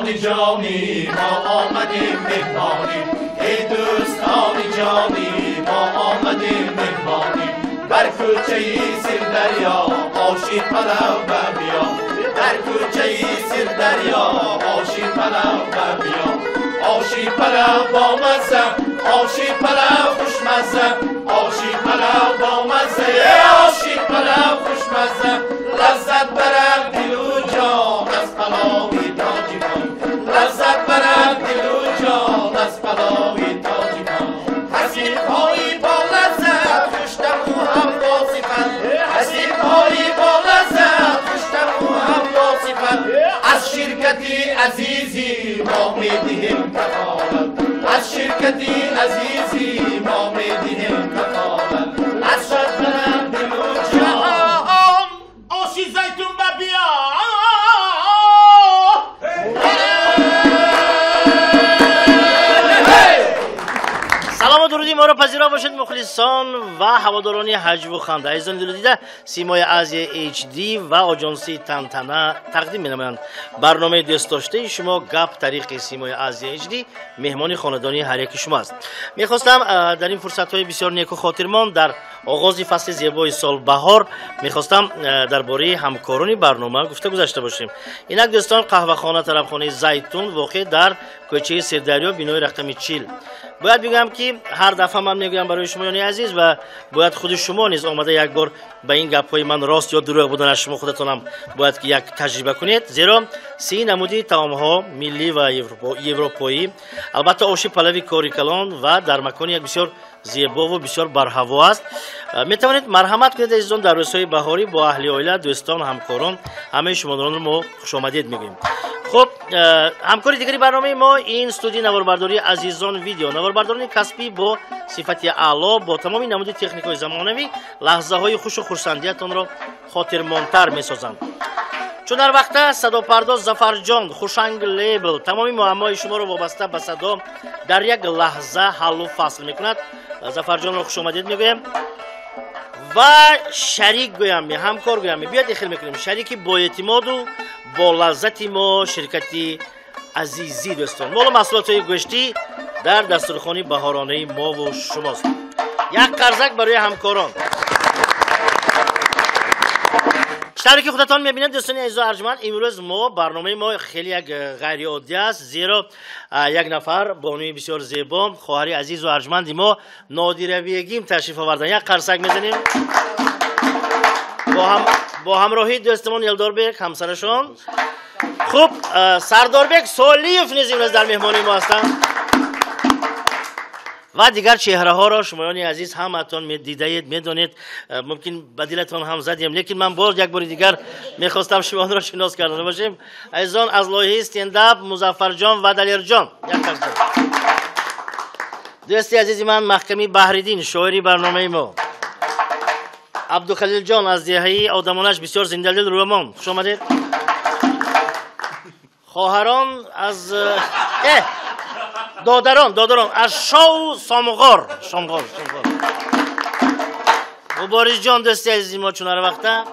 دوستان جانی ما آمدیم مهمانی ای دوستان جانی ما آمدیم مهمانی بر کوچه سیر دریا آشی پلو بیا بر کوچه سیر دریا آشی پلو بیا آشی پلو با مزه آشی پلو خوشمزه آشی پلو با مزه آشی پلو خوشمزه لذت برم دل و جان از پلاوی تاجیکان لذت برم دل و جان از پلاوی تاجیکان حسین هایی با لذت خوشتمو هم با صفت حسین هایی با لذت خوشتمو هم با صفت از شرکتی عزیزی ما میدهیم کفالت از شرکتی عزیزی ما میدهیم کفالت از شد برم دل و جان آشی زیتون ببیا سلام و درودی ما را پذیرا باشید مخلصان و هواداران حج و خنده. عزیزان دل دیده سیمای آزیا HD و آژانسی تنتنه تقدیم می‌نمایند برنامه دوست داشته شما گپ طریق سیمای آزیا HD مهمان خاندانی هر یک شما است. می‌خواستم در این فرصت‌های بسیار نیک و خاطرمان در آغاز فصل زیبای سال بهار می‌خواستم درباره همکاران برنامه گفته گذاشته باشیم. اینک دوستان قهوه‌خانه طرفخانه زیتون واقع در کوچه سردریا بینای رقم 40. باید بگم که هر دفعه من میگم برای شما یعنی عزیز و باید خود شما نیز آمده یک بار به این گپ‌های من راست یا دروغ بودن از شما خودتونم باید که یک تجربه کنید، زیرا سی نمودی طعام‌ها ملی و اروپایی البته آشی پلوی کاریکلان و در مکان یک بسیار زیبا و بسیار برهوا است. میتوانید مرحمت کنید عزیزان در روزهای بهاری با اهل عائله دوستان همکاران همه شما را ما خوش آمدید میگیم. خب همکاری دیگری برنامه ما این استودیو نواربرداری عزیزان ویدیو نواربرداری کسبی با صفت اعلی با تمام نمود تکنیک‌های زمانوی لحظه‌های خوش و خرسندیتان را خاطرمان‌تر می‌سازند. چون در وقت صدا پرداز ظفرجان خوشنگ لیبل تمامی معمای شما را وابسته به صدا در یک لحظه حل و فصل می‌کند. ظفرجان را خوش آمدید میگویم و شریک گویم همکار گویم بیاد داخل میکنیم شریکی با اعتماد و با لذت ما شرکتی عزیزی دوستان مال محصولات های گوشتی در دسترخوان بهارانه ما و شماست. یک قرضک برای همکاران شریک خودتان میبینید دوستان عزیز و ارجمند. امروز ما برنامه ما خیلی یک غیر عادی است زیرا یک نفر بانوی بسیار زیبا خواهر عزیز و ارجمند ما نادره بیگیم تشریف آوردن. یک قرصک میزنیم با همراهی دوستمان یلداربک همسرشان. خب سرداربک سالیف نیز امروز در مهمانی ما هستند و دیگر چهره ها را شمایان عزیز همتون میدیدید میدونید ممکن بدیلتون هم زدیم لیکن من باز یک بار دیگر میخواستم شما را شناس کردن باشیم. عزیزان از لایحه استنداپ مظفر جان و دلیر جان یک قرض. دوستی عزیزی من محکمی بحریدین شاعری برنامه ما. عبدالخلیل جان از دهه آدمانش بسیار زنده دل رومان خوش آمدید. خواهران از دادران از شاو سامغار مبارز جان دوستی عزیزی ما چون هر وقته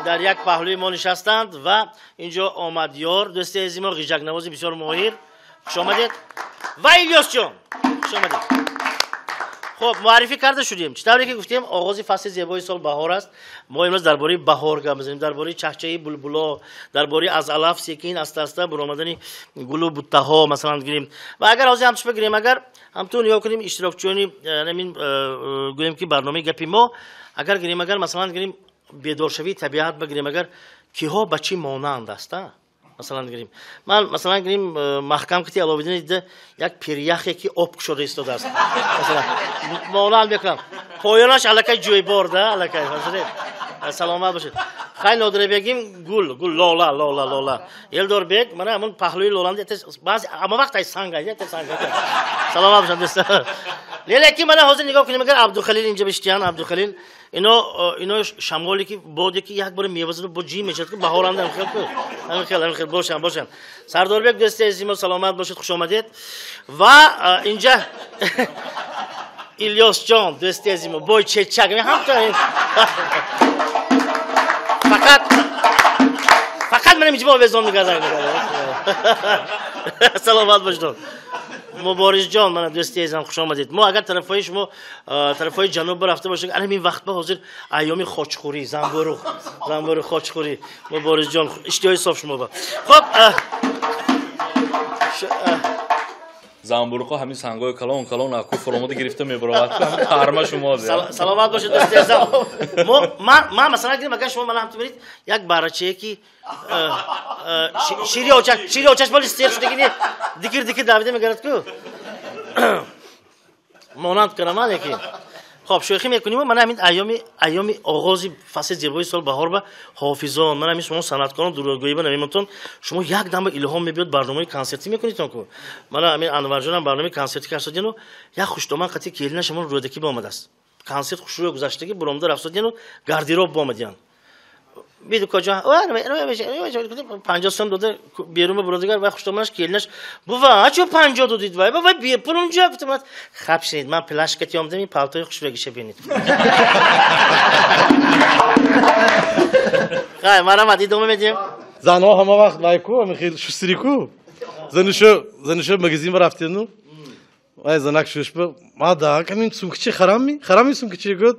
در یک پهلوی ما نشستند و اینجا آمدیار دوستی عزیزی ما غیجک نوازی بسیار ماهر خوش آمدید و ایلیاس جان خوش آمدید. خب معرفی کرده شدیم چطوری که گفتیم آغاز فصل زیبای سال بهار است. ما امروز درباره بهار گپ می‌زنیم درباره چهچه بلبلا درباره از علف سکین است برآمدن گل و بوته ها مثلا گیریم و اگر حاضر همش بگیریم اگر همتون نگاه کنیم اشتراکچیانی همین گویم که برنامه گپی ما اگر گیریم اگر مثلا گیریم بیدارشوی طبیعت بگیریم اگر کیها بچی مانند است مثلا گیریم من مثلا گیریم محکم کتی علاوه دیده یک پیریخی که آب شده ایستاده است مثلا مانند بکنم پایانش الکی جوی برده الکی سلامت باشید. خیلی نادره بگیم گل لالا یلدار بگ من همون پهلوی لولند بعضی اما وقتی سنگ سلامت باشید دوستان. لیکی من حاضر نگاه کنیم اگر عبدالخلیل اینجا بشتیان عبدالخلیل اینا شمالی که بوده که یک بار میوازه با جی میشه که بهارنده خیلی باشن سردار بگ دوستی عزیز ما سلامت باشید خوش آمدید. و اینجا ایلیاس جان دوستی عزیز ما بای چچک همین فقط من اینجا با وزن میگردم سلامت باشید. مبارز جان من دوستی عزیزم خوش آمدید. ما اگر طرفای شما طرفای جنوب رفته باشید الان این وقت به حاضر ایامی خاچخوری زنبور خاچخوری مبارز جان اشتیای صاف شما با. خب زنبورقا همین سنگای کلان اکو فراموده گرفته میبرد همین قهرمان شما سلامت باشید دوستی عزیزم. ما مثلا اگر مگه شما من هم تو برید یک بارچه کی شیری اوچش بالی استیر شده گینی دیگر داویده میگرد کو مانند کنم که خب شوخی میکنیم من همین ایامی آغازی فصل زیبای سال بهار به حافظان من همین شما صنعتکاران دورگویی به نمیتون شما یک دم الهام میبیاد برنامه کنسرتی میکنید کو من همین انور جانم برنامه کنسرتی کردین و یک خوشتومن قطعی کلینا شما رودکی با اومده است کنسرت خوش رو گذشتگی برامده رفتین و گاردیروب با اومدین بیدو کجا 50 سم داده بیرون برادرگر و خوشتومنش کلینش بابا چه 50 دادید وای بابا بی پول اونجا گفتم خب شنید من پلاش کتی اومدم این پالتوی خوش بگیشه ببینید خیر ما ادامه میدیم زنها همه وقت وایکو میخیل شستریکو زنشو مگزین رفتینو وای زنک شوش به ما دا کمین سومکچی خرامی سومکچی گفت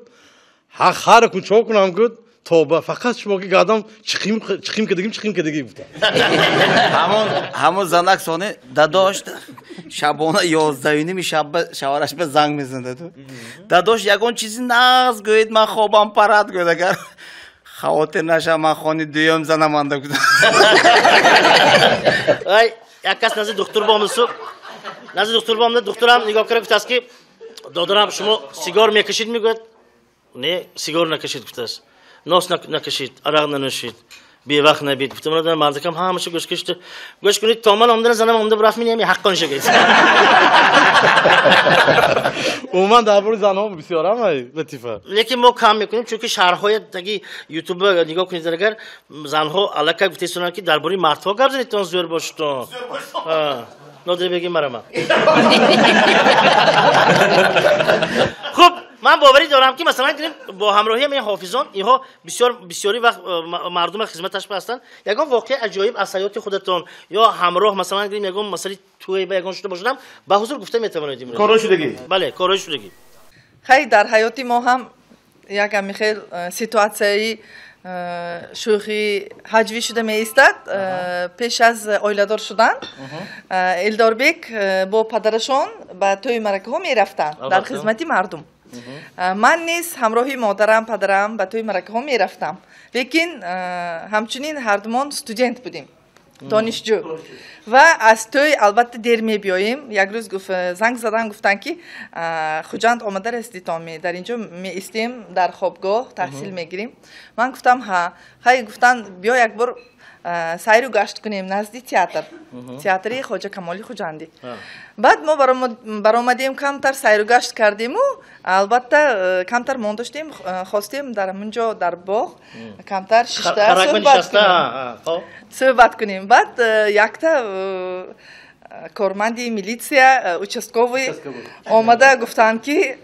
ها خار کن چوک کنم گفت توبه فقط شما که گادم چخیم کدگیم بوده همون زنک سونه داداش شبانه 11 شب شوارش به زنگ میزنه تو داداش یگون چیزی ناز گوید من خوابم پرد گوید اگر خاطر نشه من خونی دویم زنم مانده بودم ای یک کس نزد دکتر بامسو نزد دکتر بامده دکترم نگاه کرد گفت است که دادرم شما سیگار میکشید میگوید نه سیگار نکشید گفت است ناس نکشید عرق ننوشید بی وقت نبید گفتم من مردکم همش گوش کشته گوش کنید تا من اومدن زنم اومده برفت می‌نیم حقاً شگید عموما درباره زنها بسیار هم لطیفه لیکن ما کم میکنیم چون که شهرهای دیگه یوتیوب نگاه کنید اگر زنها الکی گفتن که درباره مردها گردن تون زور باشتون نادر بگیم مرا خب من باوری دارم که مثلا با همراهی همین حافظان اینها بسیاری وقت مردم خدمتش هستن یگان واقعا عجایب از حیات خودتون یا همراه مثلا یگان مسئله توی به یگان شده باشم به حضور گفته میتوانید کارای شدگی بله کارای شدگی خیلی در حیاتی ما هم یک میخیل سیتواسیایی شوخی حجوی شده می ایستد پیش از اویلادار شدن الداربک با پدرشون به توی مرکه ها می رفتن در خدمت مردم من نیز همراهی مادرم پدرم به توی مرکه ها می رفتم لیکن همچنین هر دومان استودنت بودیم دانشجو و از توی البته دیر می بیاییم یک روز زنگ زدن گفتن که خوجند آمده رسیدیتامی در اینجا می ایستیم در خوابگاه تحصیل می گیریم من گفتم ها خیلی گفتن بیا یک بار سیر و گشت کنیم نزدی تئاتری خواجه کمالی خوجندی بعد ما برآمدیم کمتر سیر و گشت کردیم و البته کمتر مونداشتیم خواستیم در منجا در باغ کمتر صحبت کنیم بعد یکتا کارمندی میلیسیا участковый آمده گفتن که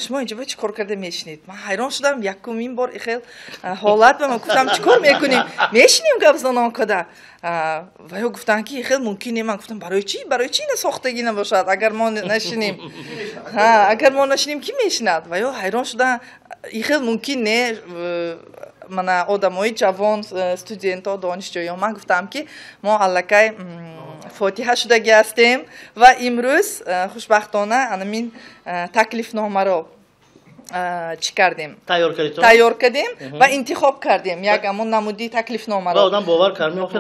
شما اینجا چی کار کرده میشنید من حیران شدم یکمین بار خیلی حالت به من گفتم چی کار میکنیم میشنیم گپ زنان کده و یا گفتن که خیلی ممکنه من گفتم برای چی نساختگی نباشد اگر ما نشینیم اگر ما نشینیم کی میشند و یا حیران شدم خیلی ممکنه من آدمای جوان استودنت ها دانشجویان من گفتم که ما الکی فاتحه شدگی هستیم و امروز خوشبختانه همین تکلیف نامه رو چی کردیم تیار کردیم و انتخاب کردیم یک همون نمودی تکلیف نامه رو آدم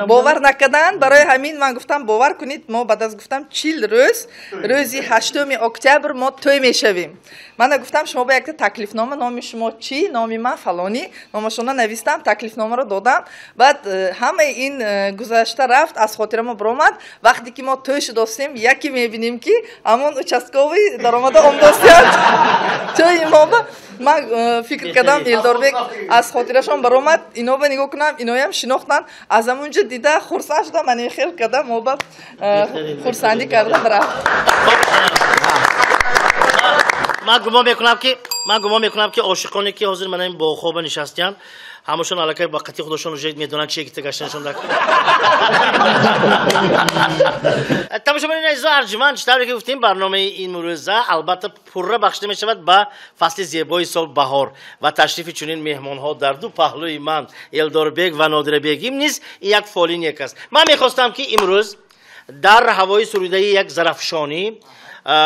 باور نکردن برای همین من گفتم باور کنید ما بعد از گفتم 40 روز روزی 8 اکتبر ما توی میشویم من گفتم شما با یک تکلیف نامه نام شما چی نام من فلانی نام شما نوشتم تکلیف نامه رو دادم بعد همه این گذشته رفت از خاطر ما برآمد وقتی که ما تویش داشتیم یکی میبینیم که همون участковый در اومده امداستیان توی ما من فکر کردم ایلداربک از خاطرشان برآمد اینا به نگاه کنم اینا هم شناختن از همونجا دیده خرسند شدم من خیر کردم ما با خرسندی کردم برفت من گمان میکنم که عاشقانی که حاضر من این با خواب نشستن همشون علاقه با قطعی خودشون رو جدید میدونن چیه که گشتنشون دک. تماشا ببینید عزیزان ارجمند چطوری که گفتیم برنامه این روزه البته پره بخشیده می شود به فصل زیبای سال بهار و تشریف چنین مهمان ها در دو پهلوی من الدار بیگ و نادر بیگیم نیز یک فالین یک است. من میخواستم که امروز در هوای سروده‌ای یک ظرفشانی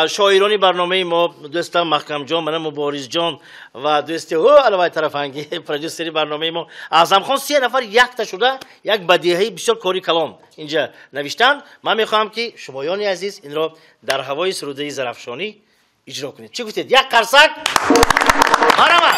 شاعرانی برنامه ما دوستم محکم جان من مبارز جان و دوست علاوه طرفنگی پرودوسری برنامه ما اعظم خان 3 نفر یک تا شده یک بدیهی بسیار کاری کلام اینجا نوشتن. من میخوام که شمایان عزیز این را در هوای سروده‌ای ظرفشانی اجرا کنید. چی گفتید؟ یک قرصک مرحبا.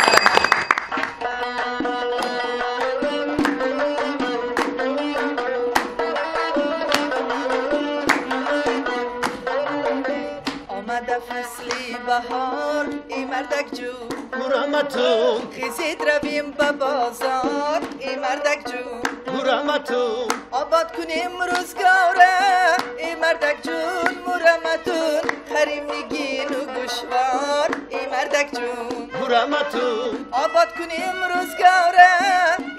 فصلی بهار ای مردک جون مرحمتون خیزید رویم به بازار ای مردک جون مرحمتون آباد کنیم روزگاره ای مردک جون مرحمتون خریم میگین و گوشوار ای مردک جون مرحمتون آباد کنیم روزگاره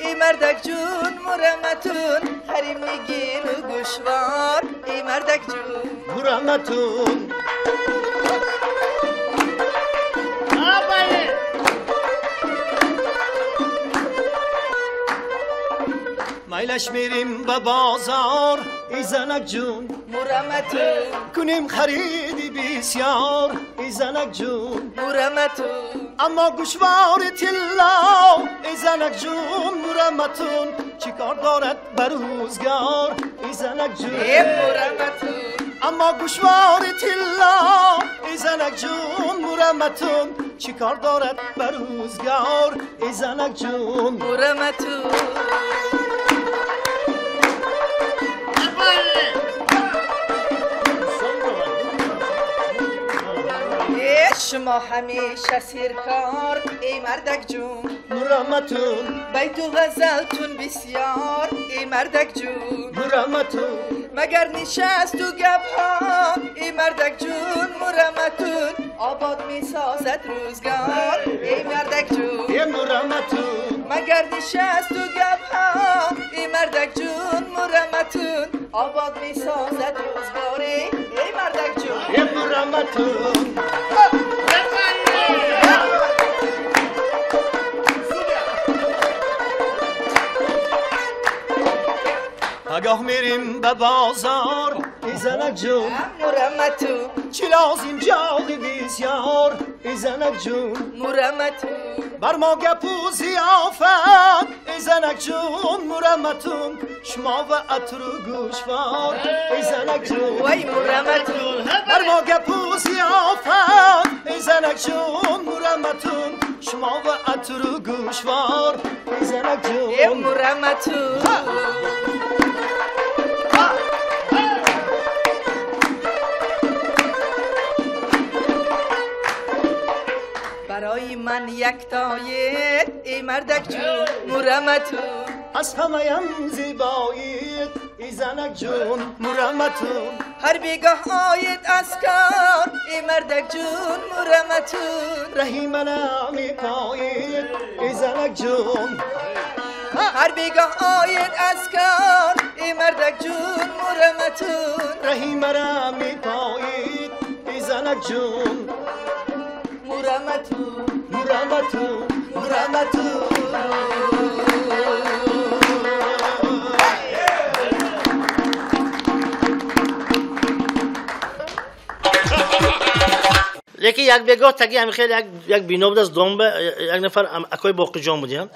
ای مردک جون مرحمتون خریم میگین و گوشوار ای مردک جون مرحمتون میلش میریم به بازار ای زنک جون مرحمتون کنیم خریدی بسیار ای زنک جون مرحمتون اما گوشوار تلا ای زنک جون مرحمتون چی کار دارد بر روزگار ای زنک جون مرحمتون اما گوشوار تلا ای زنک جون مرحمتون چی کار دارد بر روزگار ای زنک جون مرحمتون شما همیشه سیرکار ای مردک جون مرحمتون بیت و غزلتون بسیار ای مردک جون مرحمتون مگر نشست و گپ ها ای مردک جون مرحمتون آباد می سازد روزگار ای مردک جون ای مرحمتون مگر نشست و گپ ها ای مردک جون مرحمتون آباد می سازد روزگار ای مردک جون ای مرحمتون آگاه میریم به بازار ای زنک جون مرحمتون چی لازم جاغی بسیار ای زنک جون مرحمتون بر ما گپ و ضیافت ای زنک جون مرحمتون شما و عطر و گوشوار ای زنک جون وای مرحمتون بر ما گپ و ضیافت ای زنک جون مرحمتون شما و عطر و گوشوار ای زنک ای جون مرحمتون برای من یک تایید ای مردک جون مرحمتون از همه هم زیبایید ای زنک جون مرحمتون هر بیگاه آید از کار ای مردک جون مرحمتون رهی منم پایید ای زنک جون هر بیگاه آید از کار ای مردک جون مرحمتون رهی منم پایید ای زنک جون مرحمتون مرحمتون مرحمتون لیکن یک بگاه تاکی همین خیلی یک بینا بود از دنبه یک نفر اکای باقی جان بودیم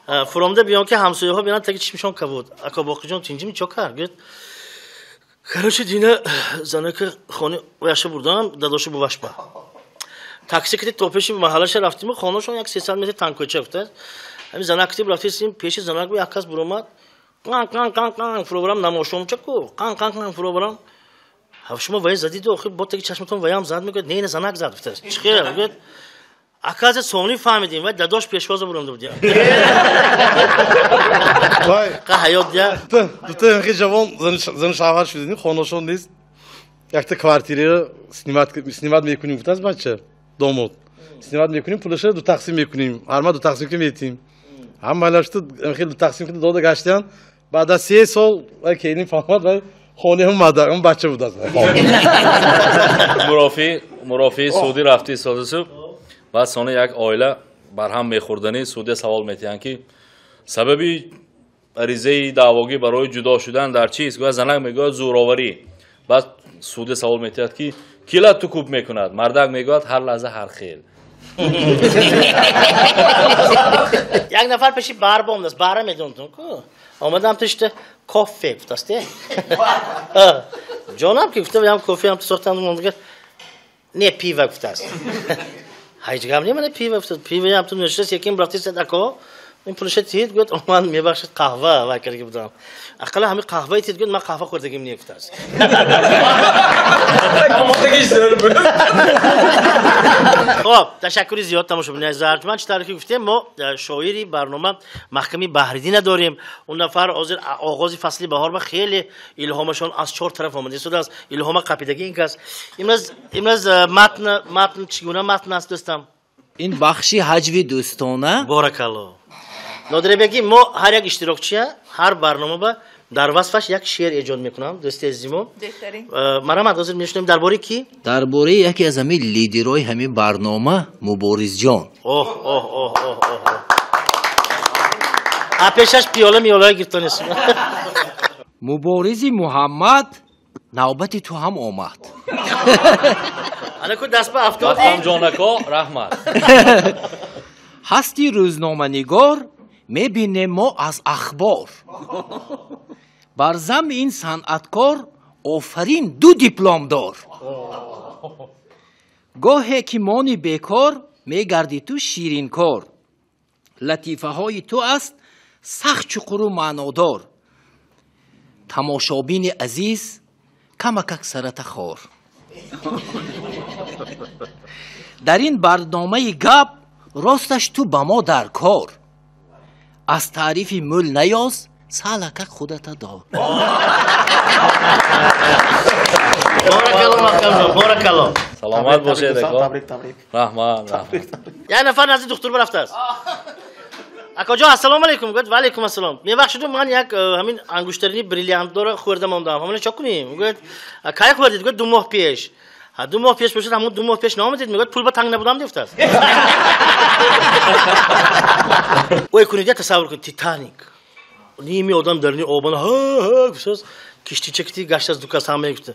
فرامده بیان که همسایه ها بیان تاکی چشمشان کبود اکا باقی جان تینجی می چه کرد گفت کارش دینه زنه که خانه ویشه بردم داداشو بوش با تاکسی کتی توپشی به محلش رفتیم خانهشون یک 300 متر تانکوچه بوده همین زنه کتی رفتیم پیش زنه که یک کس برومد قان پروگرام نماشوم چکو قان پروگرام شما وای زدید و آخه با تاکی چشمتون وای هم زد میگه نه زنک زد بوده چی خیره میگه اکاز سونی فهمیدیم و داداش پیشواز برونده بودیم وای که حیات دیا دوتا اینکه جوان زن شوهر شدیم خانه‌شون نیست یک تا کوارتیره سنیمت میکنیم بوده از بچه داماد سنیمت میکنیم پولش دو تقسیم میکنیم هر ما دو تقسیم که میتیم Hammalar işte خیلی تقسیم کرده داده گشتن بعد از 3 سال و کینی فهمید و خونه هم مادر اون بچه بود از мурофии судӣ рафти содису баъд сони як оила барҳам мехӯрданӣ судия савол метиҳанд ки сабаби аризаи даъвогӣ барои ҷудо шудан дар чист гӯя занак мегӯяд зӯроварӣ баъд судия савол метиҳад ки кила ту кӯб мекунад мардак мегӯяд ҳар лаҳза ҳар хел یک نفر پیشی بر بام دست بره میدونتون کو آمدم توشته کافه گفتاسته جانم که گفته بودم کافه هم تو ساختم دیگه نه پیوه گفتاست هیچ گام نمیشه پیوه گفتاست پیوه هم تو نشست یکیم برافتی صدقه این پولش تید گفت من میبخشید قهوه و کاری بودم اقلا همین قهوه تید گفت من قهوه خوردگیم نیه گفتاست خب تشکری زیاد تماشاگران عزیز ارجمند چطوری که گفتیم ما شاعری برنامه محکمی بحریدی نداریم اون نفر آغاز فصل بهار و خیلی الهامشون از 4 طرف آمده شده است الهام قپیدگی این کس امروز متن چگونه متن است دوستم این بخشی حجوی دوستانه بارکالله نادره بگیم ما هر یک اشتراکچی هر برنامه با در وصفش یک شعر ایجاد میکنم دوست عزیزمون مرحمت حاضر میشنیم درباره کی درباره یکی از همین لیدرهای همین برنامه مبارز جان اوه اوه اوه اوه اپشش پیاله میاله گرفتنیست مبارز محمد نوبت تو هم آمد انا کو دست به افتادی هم جانکا رحمت هستی روزنامه نگار میبینیم ما از اخبار بر زم این صنعتکار آفرین 2 دیپلم دار گاهی که مانی بیکار میگردی تو شیرین کار لطیفه های تو است سخت چقر و معنادار تماشابین عزیز کمک سرت خور در این برنامه گپ راستش تو با ما در کار از تعریف مول نیاز سالک خودت دار بارکالله سلامت باشید رحمت یه نفر نزد دکتر برفته است اکا جان السلام علیکم گفت و علیکم السلام میبخشید من یک همین انگشترینی بریلیانت داره خوردم اومدم همون چا کنیم گفت کی خوردید گفت 2 ماه پیش 2 ماه پیش باشد همون 2 ماه پیش نامدید میگفت پول با تنگ نبودم دیفته است اوی کنید تصور کنید تیتانیک نیمی آدم در نی آبان ها گفتاست کشتی چکتی گشت از دو کس همه گفته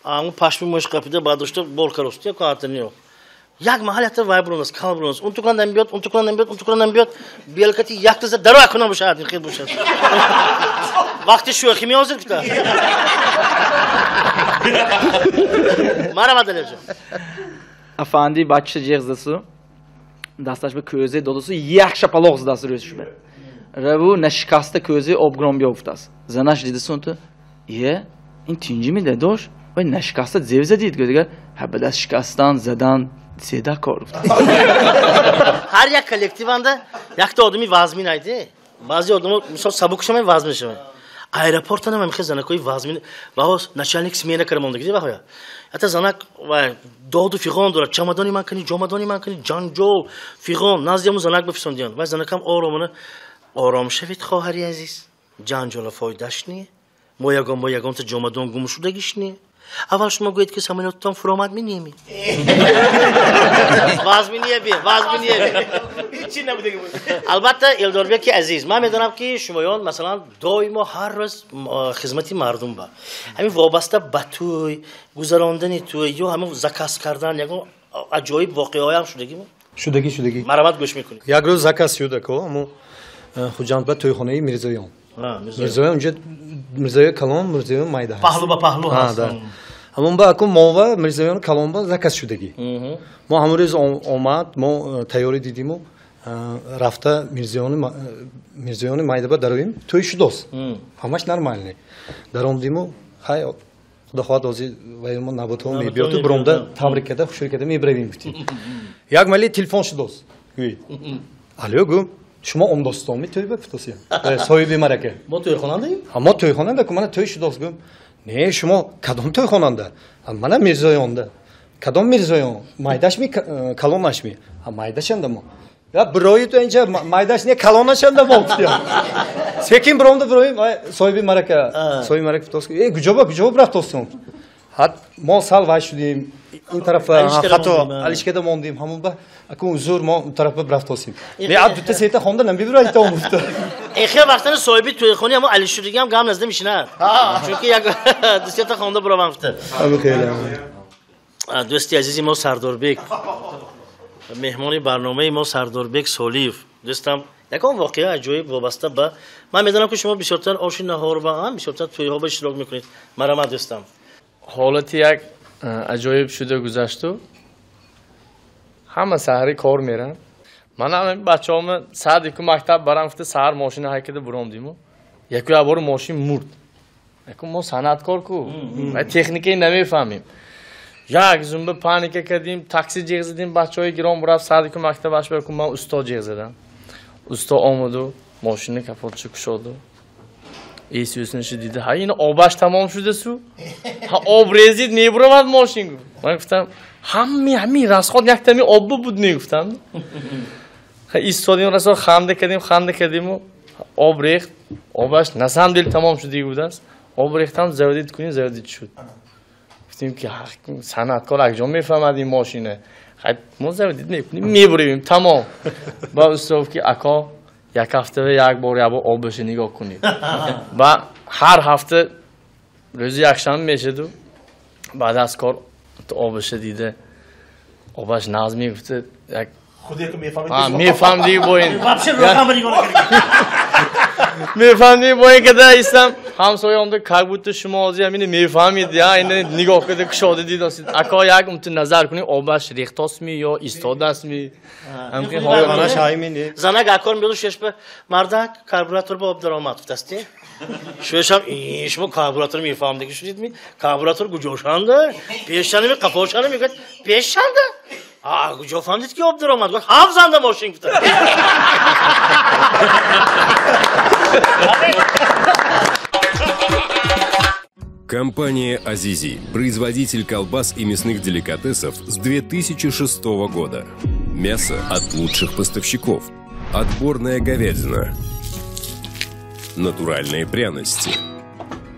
اون پشمی مش قپیده بعد داشته بول کروستی که آتنیو یک محل حتی وایبرونس کالبرونس اون تو کن نمیاد اون تو کن نمیاد اون تو کن نمیاد بیلکتی یک تازه درو اکنه باشه این خیلی باشه وقتی شوخی میازد کتا مرحبا دلیجا Efendi bachcha jeg'zasi dastlashma ko'zi dolusu یک shapaloq zdasi rozishme rabu nashkasta ko'zi obgrom yoftasi zanash dedi sonta این تینجی میده داشت و نشکسته زیوزه دید دیگر هبدست شکستن زدن سیده کار افتاد هر یک کلکتیوانده یک تا آدمی وزمین ایده بعضی آدم مثلا سبک شما وزمین شما ایرپورت هم میخواد زنکای وزمین و هاش نشانیک سمیه نکرده مونده گیری بخواه حتی زنک و داد و فیغان داره چمدانی من کنی جامدانی من کنی جانجول فیغان نزدیمون زنک بفرستندیان و زنک هم آرام شوید خواهری عزیز جانجول فایدهش نیه ما یگان تا جامدان گم شدگیش نیه اول شما گوید که سامانتون فرامد می نیمی وزمینیه بی چی نبوده که بود البته ایلدار بیا که عزیز من میدونم که شمایان مثلا دائما هر روز خدمتی مردم با همین وابسته به توی گذراندن توی یا همین زکاس کردن یکم عجایب واقعی هم شدگی مرامت گوش میکنید یک روز زکاس شده که امو خوجاند به توی خانه میرزایان میرزایان اونجا میرزای کلام میرزای مایده هست پهلو با پهلو هست همون با اکو ما و میرزایان کلام با زکاس شدگی ما همون روز آمد ما تیاری دیدیم و رفته میرزایان مایده با درویم توی شداست همش نرمال نه دروندیم و خیلی خدا خواهد آزی و ما نبوده و میبیاد و برامده تبریک کرده خوشحال کرده میبرویم گفتیم یک مالی تلفن شداست الو گم شما امداستان می توی بفتاسی صاحبی مرکه ما توی خواننده ایم ما توی خواننده که من توی شداست گم نه شما کدام توی خواننده من میرزایانده کدام میرزایان مایداش می کلامش می مایداش انده ما Ya broyu da önce maydaş niye kalonlaşan da oldu ya. Sekin bromda broyum soy bir maraka. Soy maraka tostu. Gücoba bırak tostum. Hat mo sal var şu diyeyim. این طرف خطا علیشکده موندیم همون با اكون زور ما اون طرف برفت توسیم نه عبد تو سیتا خونده نمیبره ایتا مفته اخیر وقتا صاحبی توی خونی اما علی شوریگی هم گام نزده میشینه چون که یک دوستی خونده برو مفته خیلی دوستی عزیزی ما سرداربک مهمانی برنامه ما سرداربک سولیف دوستم یکم واقعا عجیب وابسته به من میدونم که شما بسیارتر آشی نهار و هم بسیارتر توی ها به اشتراک میکنید مرا دوستم حالت یک عجایب شده گذشت و همه سحری کار میرن من هم بچه همه ساعت یکو مکتب برم فته سحر ماشین حرکت برام دیمو یکو یه بار ماشین مرد یکو ما صنعتکار کو و تکنیکی نمیفهمیم یک زنبه پانیکه کردیم تاکسی جیغ زدیم بچه های گرام برفت ساعت یکو مکتب باش برکن من استاد جیغ زدم استاد آمد و ماشین کپوتشو کشاد و ایسیوسنش دیده ها این آبش تمام شده سو ها آب ریزید میبرمد ماشین من گفتم همین رسخات یک تمی آب بود میگفتم ایستادیم رسال خنده کردیم و آب ریخت آبش نسم دل تمام شده بود است آب ریختم زودید کنیم زودید شد گفتیم که صنعتکار اکجا میفهمد این ماشینه خیلی ما زودید میکنیم میبریم تمام با استراف که اکا یک هفته و یک بار آبش نگاه کنید و هر هفته روز یکشنبه میشد و بعد از کار تو آبش دیده آبش ناز میگفته یک خودی که میفهمید میفهم دیگه با این میفهم دیگه با این که ده ایستم همسایه همده که بود شما آزی همینه میفهمید یا اینه نگاه کرده که شاده دید هستید اکا یک امتون نظر کنید آبش ریخت است می یا ایستاده است می همکن حالا شایمینی زنگ اکار میدو شش به مردک کربوراتور با آب درآمد دستی شوش هم شما کربوراتور میفهم دیگه شدید می کربوراتور گوجوشانده پیشانه می قفاشانه میگه پیشانده گوجو فهمدید که آب درآمد گفت هفت زنده ماشین گفت Компания «Азизи» – производитель колбас и мясных деликатесов с 2006 года. Мясо от лучших поставщиков. Отборная говядина. Натуральные пряности.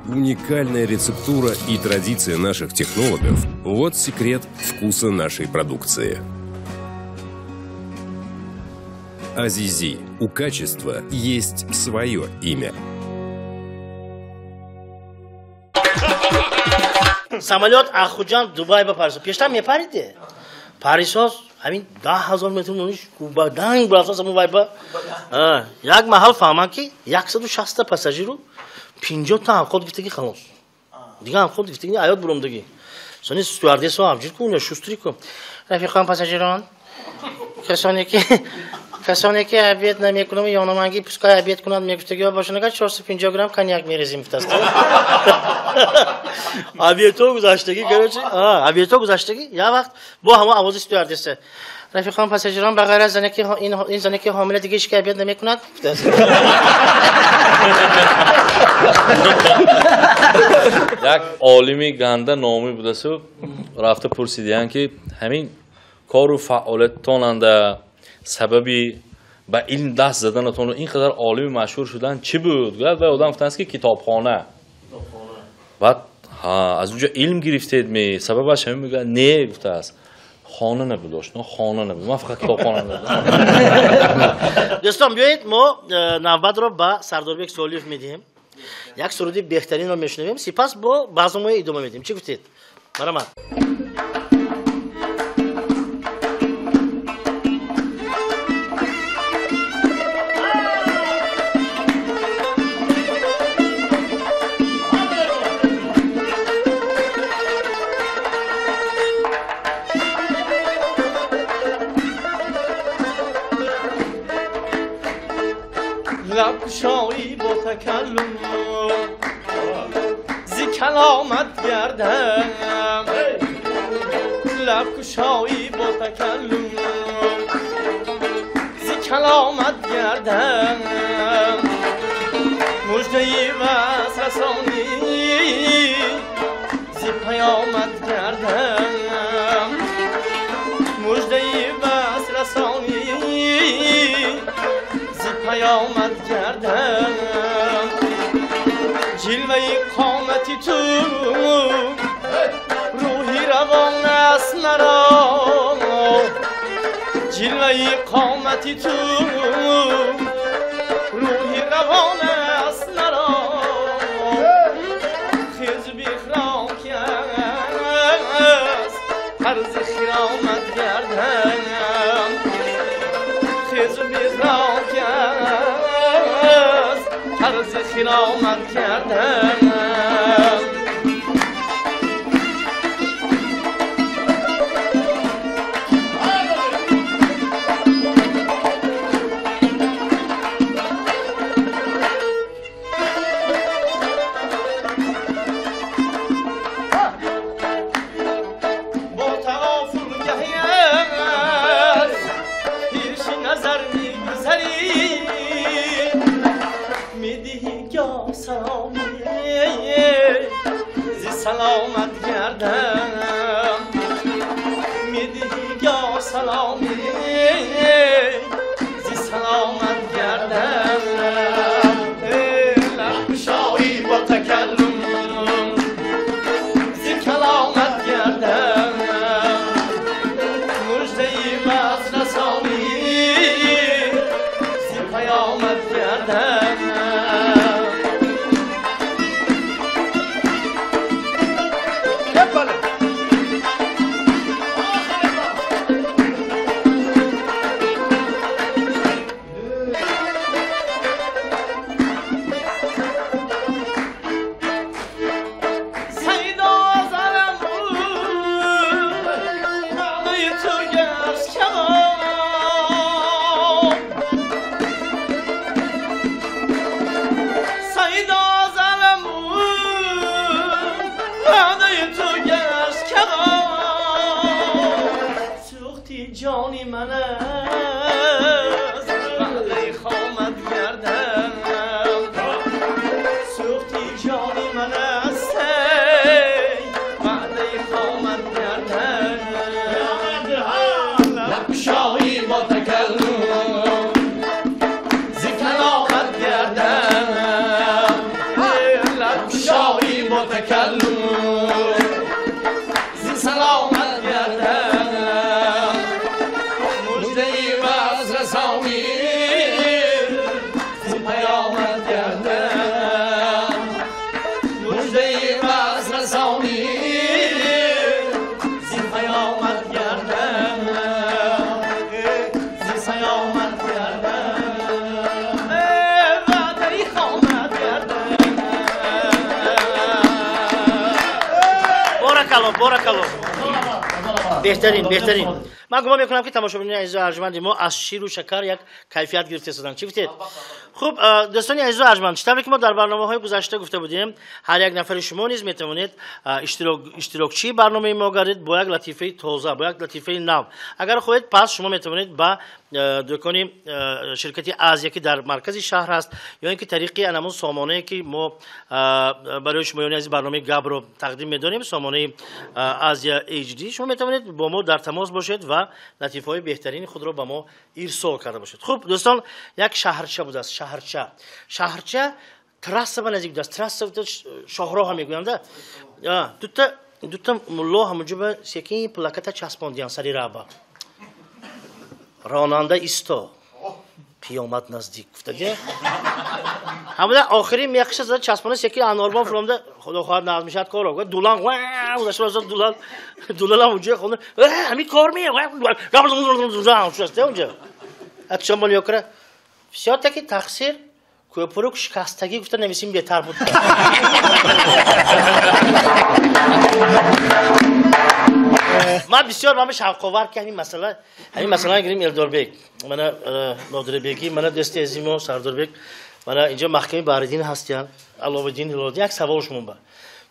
Уникальная рецептура и традиция наших технологов – вот секрет вкуса нашей продукции. «Азизи» – у качества есть свое имя. самолет ахуджан дубай ба парис пештар мепариде парисос ҳамин 10,000 метр нониш куба данг брафтас амон вайба як маҳал фаҳмам ки 160 пассажиру 50 та ҳамход гифтагӣ халос дига ҳамход гифтагӣ аёт буромдагӣ сони стюардессо авҷир кун шустри кун рафиқон пассажирон کسانی که عبیت نمیکنم یا نمانگی پسکای عبیت کنند میگفتگی و باشن اگر 450 گرم کنیاک میریزیم فتست عبیتو گذاشتگی گرچه عبیتو گذاشتگی یا وقت با همه آواز استوردسته رفیقان پاساژیران به غیر از زنی که این زنی که حامله دیگه هیچ عبیت نمیکند فتست یک عالمی گنده نامی بوده سو رفته پرسیدیان که همین کار و فعالیتتان سببی به این دست زدنتون و اینقدر عالمی مشهور شدن چی بود؟ گفت آدم گفتن که کتابخانه بعد از اونجا علم گرفتید می سببش همین میگه نه گفته است خانه نبود داشت نه خانه نبود من فقط کتابخانه داشتم. دوستان بیایید ما نوبت رو با سرداربک سولیف میدیم یک سرودی بهترین رو میشنویم سپس با برنامه ادامه میدیم چی گفتید؟ برام لب شایی با تکلم زی کلامت گردم لب کشایی با تکلم زی کلامت گردم مژده‌ای وصل رسانی زی پیامت گردم مژده‌ای وصل رسانی قامتی تو روحی روان است مرا جلوه قامتی تو روحی روان است مرا خیز بیخرام کرد عرض خیرامت گردم خیز بیخرام کرد عرض خیرامت کردم سلامت گردم میدهی یا سلامی زی سلامت گردم لب شایی با تکلم زی کلامت گردم مجدهی بس رسانی زی پیامت گردم جانی من است وعده خامت گردم سوختی جانی من است وعده خامت گردم لب شاهی با تکلم زی کلامت گردم لب شاهی با تکلم زی سلامت گردم بارکالله بهترین من گمان میکنم که تماشاگران عزیز و ارجمند ما از شیر و شکر یک کیفیت گرفته شدن. چی گفتید؟ خب دوستان عزیز و ارجمند، طبری که ما در برنامه‌های گذشته گفته بودیم هر یک نفر شما نیز میتونید اشتراکچی برنامه ما گردید با یک لطیفه تازه، با یک لطیفه نو. اگر خواهید پس شما میتونید با دکان شرکتی آزیا که در مرکز شهر است یا اینکه طریقی انمون سامانه که ما برای شما از برنامه گاب رو تقدیم می‌دونیم، سامانه آزیا اچ دی، شما میتونید با ما در تماس باشید و لطیفه‌های بهترین خود رو با ما ارسال کرده باشید. خب دوستان، یک شهرچه بود است. شهرچه تراس به نزدیک است. تراس شاهراه هم میگویند. دوتا ملا همونجا به سیکی پلاکت چسباندیان سری راه. راننده ایستا پیامد نزدیک گفته همون آخری میخشه زد چسبانه سیکی اناربان فرامده خدا خواهد ناز میشد کارو گفت دولان واو داشت واسه دولان اونجا خونه همین کار میه شسته اونجا اکشن بالا کرد بسیار تکی تقصیر کوپروک شکستگی گفته نویسیم بهتر بود. ما بسیار ما شوق‌آور که همین مثلا گیریم الدوربک من نادربیگی من دست عزیمو سرداربک من اینجا محکمه باردین هستیم علاوالدین هلادی یک سوالشون با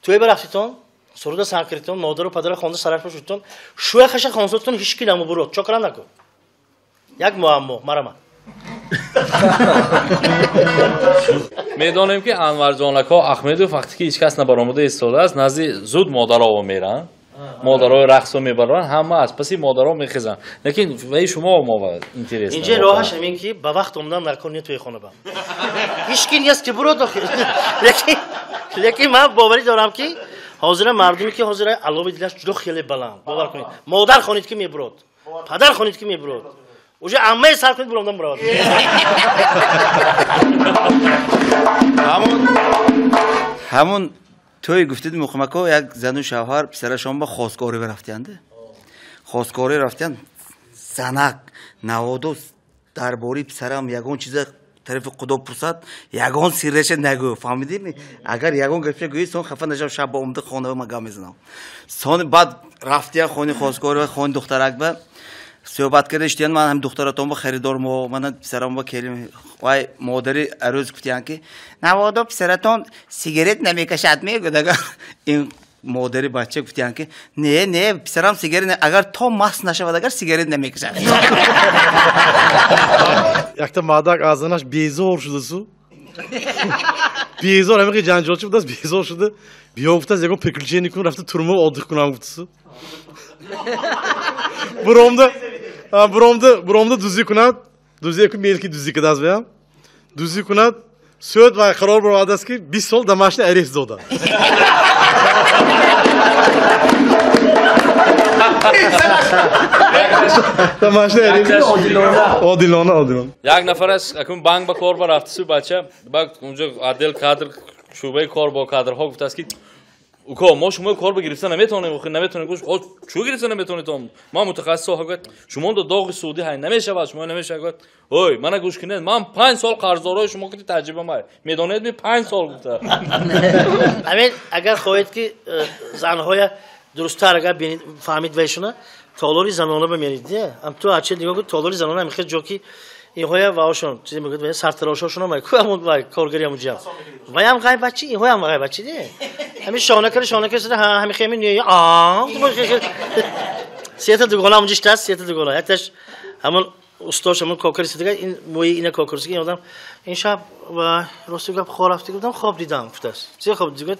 توی برفتون سرود سانکریتون مادر و پدر خونده سرش شدتون شو خش خونزتون هیچ کی نمو برو چکر نکن یک معما مرا میدانیم که انور جانک ها احمدو وقتی که هیچ کس نبرآمده ایستاده است نزد زود مادر آوا میرن مادرای رقصو میبرن همه از پس مادرها میخزن لیکن وای شما ما اینترس اینجا راهش همین که با وقت اومدم نکنی توی خونه بام هیچ کی نیست که برو داخل لیکن من باوری دارم که حاضر مردمی که حاضر علاوه دیلش جلو خیلی بلند باور کنید مادر خونید که میبرد پدر خونید که میبرد اوجا عمه سر کنید برام برات همون توی گفتید مخمکو یک زن و شوهر پسرشون با خواستگاری رفتند خواستگاری رفتند زنک نوادو درباره پسرم یگون چیز طرف خدا پرسد یگون سیرش نگو فهمیدی اگر یگون گفته گویی سون خفه نشم شب با اومده خونه و مگا میزنم سون بعد رفتیا خونه خواستگاری خون دخترک به صحبت کردن من هم دختراتم با خریدارم و من پسرم با کلیم وای مادری عروس گفتن که نوادو پسرتون سیگارت نمیکشد میگه این مادری بچه گفتن که نه پسرم سیگارت اگر تو مست نشود اگر سیگارت نمیکشد یک تا مادر ağzınaş بیزار شده سو بیزار همه جنجال شده است بیزار شده بیافته از یکم پکلچه نیکون رفته ترمه آدخ کنم گفته سو برامده دوزی کند دوزی یکم میل کی دوزی کد از بیام دوزی کند söz ve karar bıradı است ki 20 sol damaşını eriz zoda. Damaşını eriz. Odilona. یک نفر است اکنون بانک با کار رفته سو بچه بعد اونجا عادل کادر شعبه کار با کادرها گفته است که اوکا ما شما کار بگیرفتن نمیتونیم خود نمیتونیم گوش خود چو گرفتن نمیتونید ما متخصص ها گفت شما دو داغ سعودی های نمیشه شما نمیشه گفت اوی من گوش کنید من 5 سال قرضدارای شما که تجربه ما میدونید می 5 سال گفته همین اگر خواهید که زنهای درست‌تر اگر ببینید فهمید ویشونه تالاری زنانه ببینید دیگه ام تو اچ دیگه گفت تالاری زنانه میخواد جوکی اینها واهاشون چیزی میگه به سرتراشاشون هم کوامون وای کارگری هم جا وای هم غایب بچی اینها هم غایب بچی دیگه همین شانه کرده همین خیلی نیه سیات دوگانه همونجاش دست سیات دوگانه یکتاش همون استادش همون کاکریست دیگه این موی اینه کاکریست که آدم این شب و راستی گفت خواب رفتی گفتم خواب دیدم گفتاست چی خواب دیدی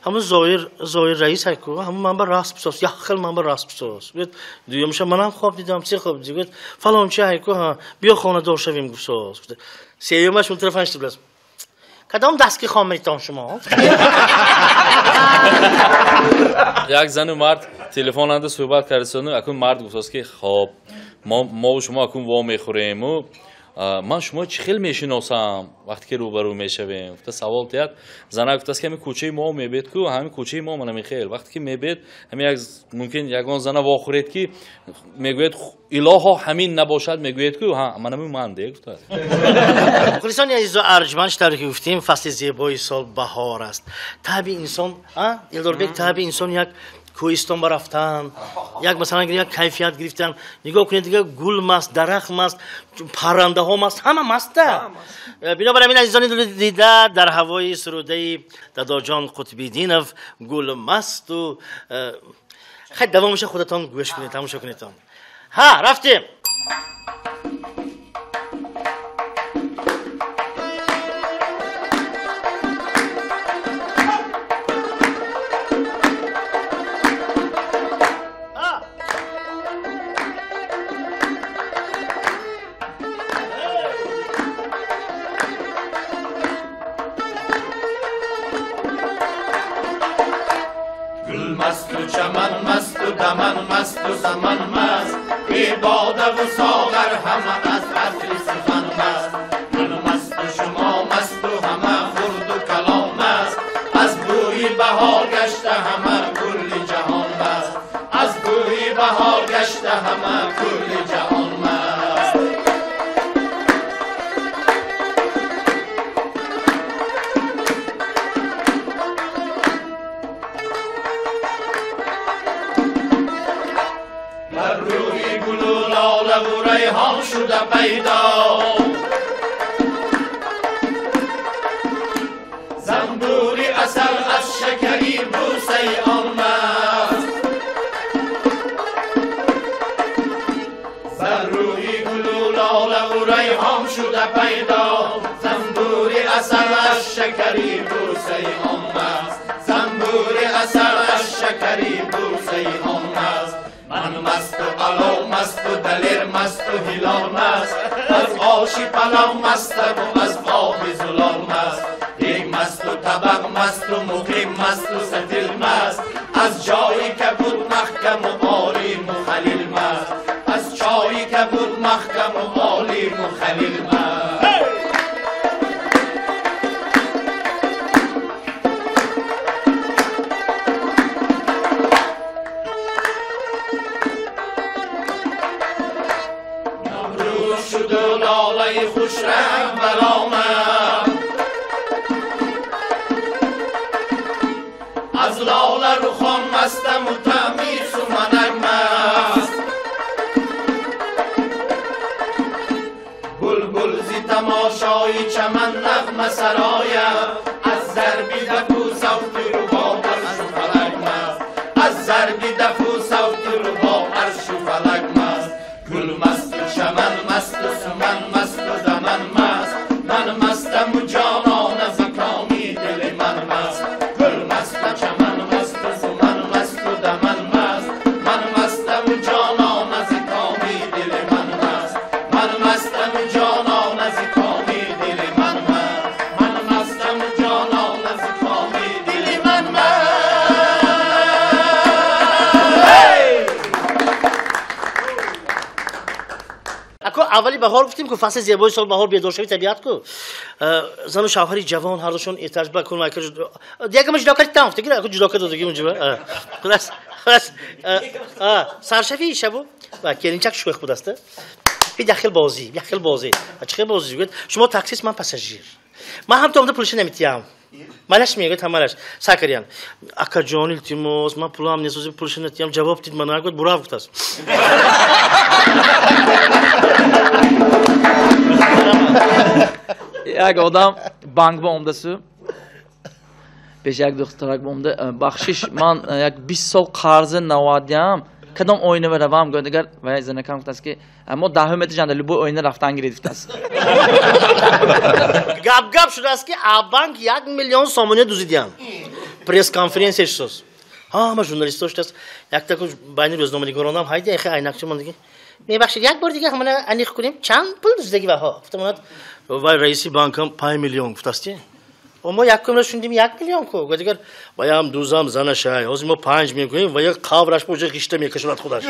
همون زایر رئیس هیکو همون منبع راست بساز یا خیل منبع راست بساز گفت دیگه میشه منم خواب دیدم چی خواب دیدی گفت فلان چی هیکو ها بیا خانه دار شویم گفت سیومش اون طرفش بلاس کدام دست کی خامریتان شما یک زن و مرد تلفن انده صحبت کردن اکنون مرد گفت که خب ما و شما اکنون وا میخوریم و من شما چی خیلی میشناسم وقتی که روبرو میشویم گفت سوال کرد زن گفت که همین کوچه ما میبید کو همین کوچه ما من خیلی وقتی که میبید همین ممکن یگان زن واخورید که میگوید الها همین نباشد میگوید که ها من دیگه گفت خلیسان عزیز و ارجمند تاریخی گفتیم فصل زیبای سال بهار است طبیعی انسان یلدار بیگ طبیعی انسان یک کوهستان برفتن یک مثلا یک کیفیت گرفتن نگاه کنید دیگه گل ماست درخت ماست پرنده ها ماست همه مسته بنابراین این عزیزان دیده در هوای سروده داداجان قطبی دینف گل مست و خیلی دوامش خودتان گوش کنید تماشا کنید ها رفتیم مست و چمن مست و دمن مست و زمن مست بی باده و ساغر همه از عطر سخن مست من مست و شما مست و همه خرد و کلام مست از بوی بهار گشته همه کل جهان مست از بوی بهار گشته همه کل جهان مست ریحان شده پیدا زنبوری اثر از شکری بوسه آن مست بر روی گل و لاله و ریحان شده پیدا زنبوری اثر از شکری بوسه آن مست زنبوری اثر از شکری بوسه آن مست و دلیر مست و هلال مست از آشی پلو مست و از خواب زلال مست یک مست و طبق مست و مقیم مست و ستیل مست از جایی که بود محکم و عالیم و خلیل مست از جایی که بود محکم و عالیم و خلیل مست شد و لاله خوش رنگ برآمد از لاله رخان مستم و تعمیر سمنک مست بلبل زی تماشای چمن نغمه سرایم از ضربی دفو صوت رباب عرش و فلک مست از ضربی دفو صوت رباب عرش و فلک مست گل مست چمن مست و سمن مست و دمن مست من مستم و جانان از کامی دل من مست گل مست و چمن مست و سمن مست و دمن مست من مستم و جانان از کامی دل من مست من مستم و جانان از کامی دل من مست من مستم و جانان از کامی دل من مست اکو اولی بهار گفتیم که فصل زیبای سال بهار بیدار طبیعت کو زن و شوهری جوان هر دوشون احتیاج به کن مایکل دیگه مش جداکاری تام فکر اکو جداکاری دادگی اونجا خلاص سرشفی شبو و کلینچک شوخ بود است بی داخل بازی چه بازی گفت شما تاکسیست من پاساژیر من هم تو پولش نمیتیام مالش میگه تمامش ساکریان اکا جون التیموس من پولام نیست پولش نمیتیام جواب دید من گفت برو گفت است یک آدم بانک با عمده‌سو پیش یک دخترک با عمده بخشش من یک 20 سال قرض نوادیم کدام oyunu بروم گفت اگر وای زنکم گفت است که اما 10 متر جندلی بو oyunu رفتن گرفت است گپ شده است که بانک 1 میلیون سومونی دوزیدیم پرس کانفرانسش سوز ها ما ژورنالیستاش است یک تا بین روزنامه‌نگارانم هایدی اخی عینکچه من دیگه میبخشید یک بار دیگه همون انیخ کنیم چند پول دوزیدگی بها گفتم وای رئیسی بانکم 5 میلیون گفت است اما یک کم شوندیم 1 میلیون کو گفت دیگر وای هم دوزام زنش های از ما 5 میلیون کنیم و یک قبرش پوجه قشته میکشوند خودش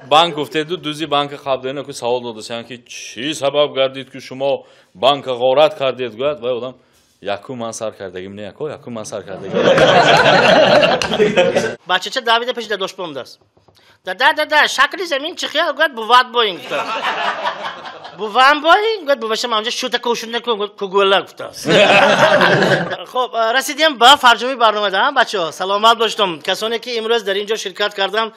بانک گفته دوزی بانک قبضه که سوال دادن که چی سبب گردید که شما بانک غارت کردید گفت وای آدم یکو من سر کردگیم نه یکو من سر کردگیم بچه چه داوید پیش داداش بوم است دا شکل زمین چه خیال گفت بوات بوینگ بوام بوینگ گفت بوشم اونجا شوت کوشنده کوگولا گفت خب رسیدیم با فرجامی برنامه دارم بچه‌ها سلامت باشید کسانی که امروز در اینجا شرکت کردم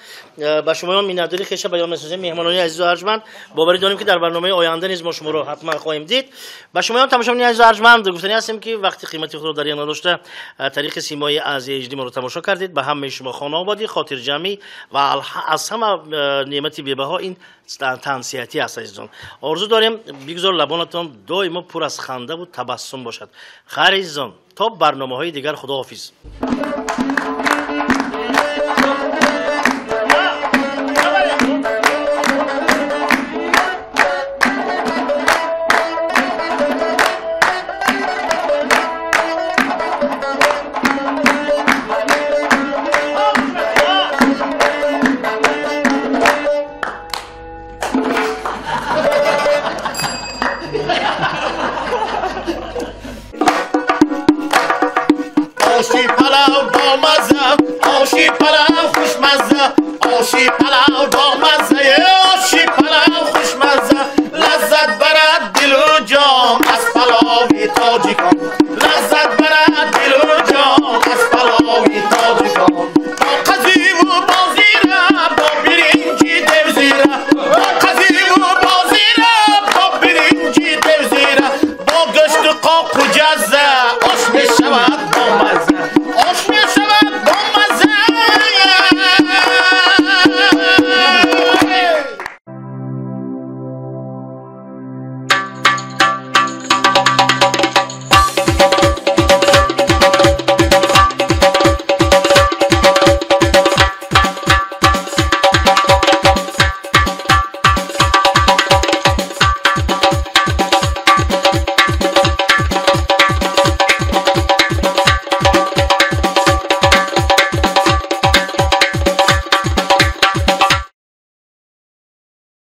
با شما می‌نداری خیش بیان می‌سازم مهمانان عزیز و ارجمند باوری داریم که در برنامه آینده نیز ما شما رو حتما خواهیم دید با شما هم تماشاگران عزیز و ارجمند گفتنی هستیم که وقتی قیمتی خود رو در ایران نداشته طریق سیمای از HD ما رو تماشا کردید به همه شما خانه آبادی خاطر جمعی و از همه نعمتی بی‌بها این تنصیحاتی است عزیزان آرزو داریم بگذار لبانتان دائما پر از خنده و تبسم باشد خیر عزیزان تا برنامه‌های دیگر خداحافظ آشی پلاو با مزه آشی پلاو خوشمزه آشی پلاو با مزه آشی پلاو خوشمزه لذت برد دل و جان از پلاوی تاجیکان لذت برد دل و جان از پلاوی تاجیکان با قضی و بازیره با برنجی دوزیره با قضی و بازیره با برنجی دوزیره با گشت و قاق و جزه آش می شود با مزه